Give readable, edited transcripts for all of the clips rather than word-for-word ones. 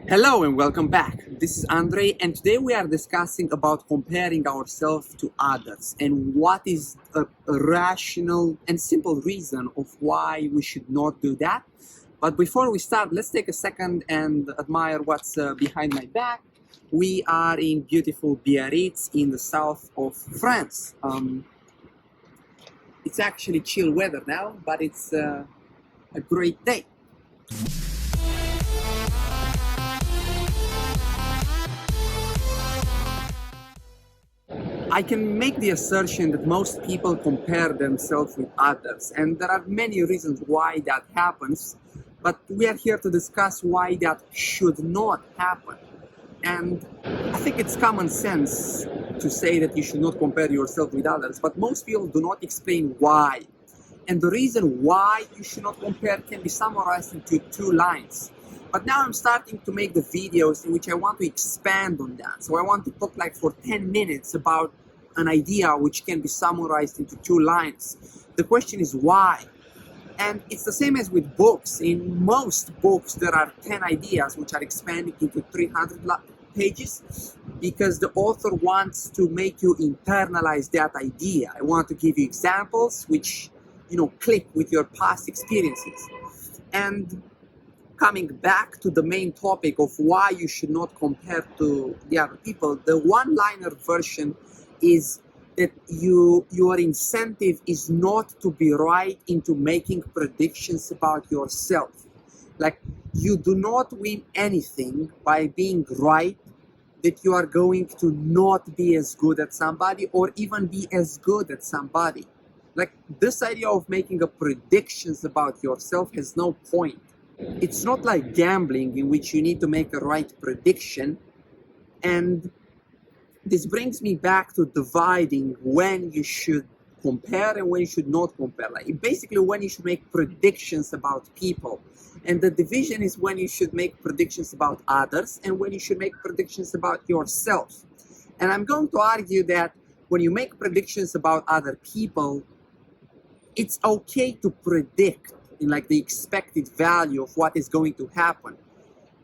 Hello and welcome back. This is Andre, and today we are discussing about comparing ourselves to others and what is a rational and simple reason of why we should not do that. But before we start, let's take a second and admire what's behind my back. We are in beautiful Biarritz in the south of France. It's actually chill weather now, but it's a great day. I can make the assertion that most people compare themselves with others, and there are many reasons why that happens, but we are here to discuss why that should not happen. And I think it's common sense to say that you should not compare yourself with others, but most people do not explain why. And the reason why you should not compare can be summarized into two lines. But now I'm starting to make the videos in which I want to expand on that. So I want to talk like for 10 minutes about an idea which can be summarized into two lines. The question is why? And it's the same as with books. In most books, there are 10 ideas which are expanded into 300 pages because the author wants to make you internalize that idea. I want to give you examples which, click with your past experiences. And coming back to the main topic of why you should not compare to the other people, the one-liner version is that your incentive is not to be right into making predictions about yourself. Like, you do not win anything by being right that you are going to not be as good as somebody or even be as good as somebody. Like, this idea of making a predictions about yourself has no point. It's not like gambling in which you need to make a right prediction. And this brings me back to dividing when you should compare and when you should not compare. Like basically when you should make predictions about people. And the division is when you should make predictions about others and when you should make predictions about yourself. And I'm going to argue that when you make predictions about other people, it's okay to predict in like the expected value of what is going to happen.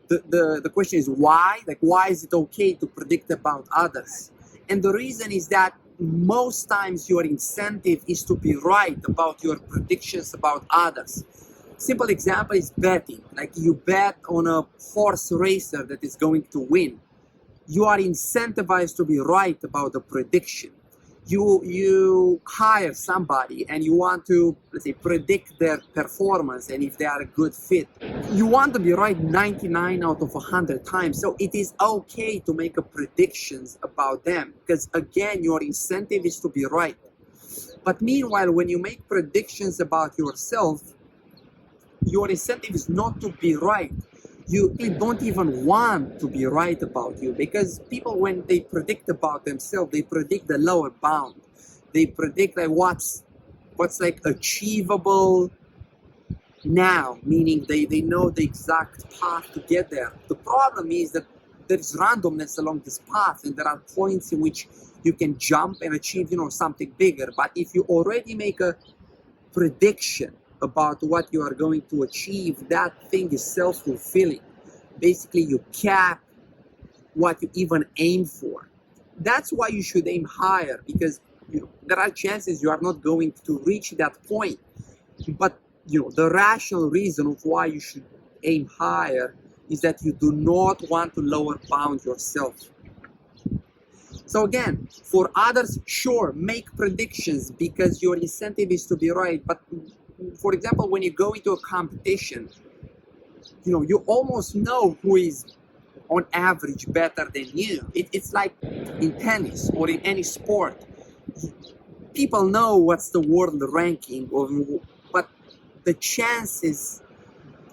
The question is why? Like, why is it okay to predict about others? And the reason is that most times your incentive is to be right about your predictions about others. Simple example is betting. Like, you bet on a horse racer that is going to win. You are incentivized to be right about the prediction. You hire somebody and you want to, let's say, predict their performance and if they are a good fit. You want to be right 99 out of 100 times. So it is okay to make a predictions about them because, again, your incentive is to be right. But meanwhile, when you make predictions about yourself, your incentive is not to be right. You don't even want to be right about you because people, when they predict about themselves, they predict the lower bound. They predict like what's like achievable now, meaning they know the exact path to get there. The problem is that there's randomness along this path and there are points in which you can jump and achieve, something bigger. But if you already make a prediction about what you are going to achieve, that thing is self-fulfilling. Basically, you cap what you even aim for. That's why you should aim higher because there are chances you are not going to reach that point. But the rational reason of why you should aim higher is that you do not want to lower bound yourself. So again, for others, sure, make predictions because your incentive is to be right. But for example, when you go into a competition, you almost know who is on average better than you. It's like in tennis or in any sport. People know what's the world ranking, but the chances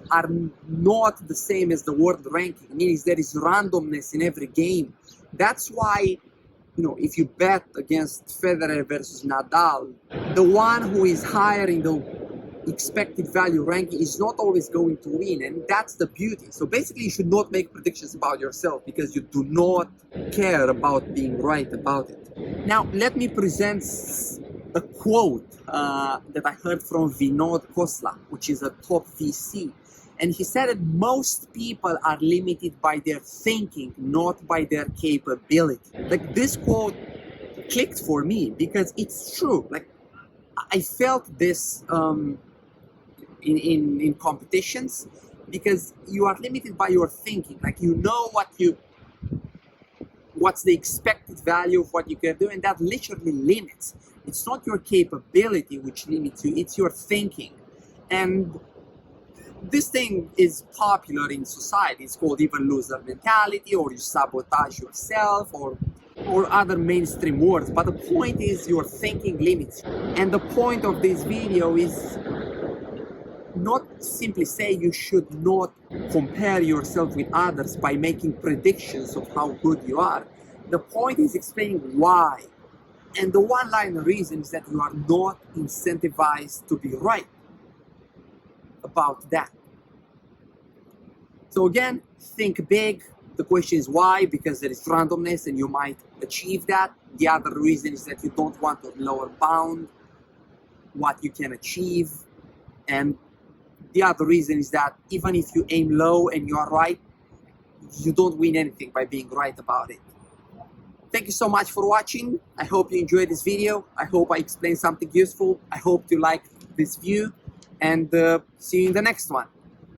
are not the same as the world ranking. Meaning there is randomness in every game. That's why, if you bet against Federer versus Nadal, the one who is higher in the expected value ranking is not always going to win, and that's the beauty. So basically, you should not make predictions about yourself because you do not care about being right about it. Now, let me present a quote that I heard from Vinod Khosla, which is a top VC. And he said that most people are limited by their thinking, not by their capability. Like, this quote clicked for me because it's true. Like, I felt this in competitions, because you are limited by your thinking. Like, you know what's the expected value of what you can do, and that literally limits. It's not your capability which limits you, it's your thinking. And this thing is popular in society. It's called even loser mentality, or you sabotage yourself, or other mainstream words. But the point is, your thinking limits you. And the point of this video is not simply say you should not compare yourself with others by making predictions of how good you are. The point is explaining why. And the one-line reason is that you are not incentivized to be right about that. So again, think big. The question is why? Because there is randomness and you might achieve that. The other reason is that you don't want to lower bound what you can achieve. And the other reason is that even if you aim low and you are right, you don't win anything by being right about it. Thank you so much for watching. I hope you enjoyed this video. I hope I explained something useful. I hope you like this view, and see you in the next one.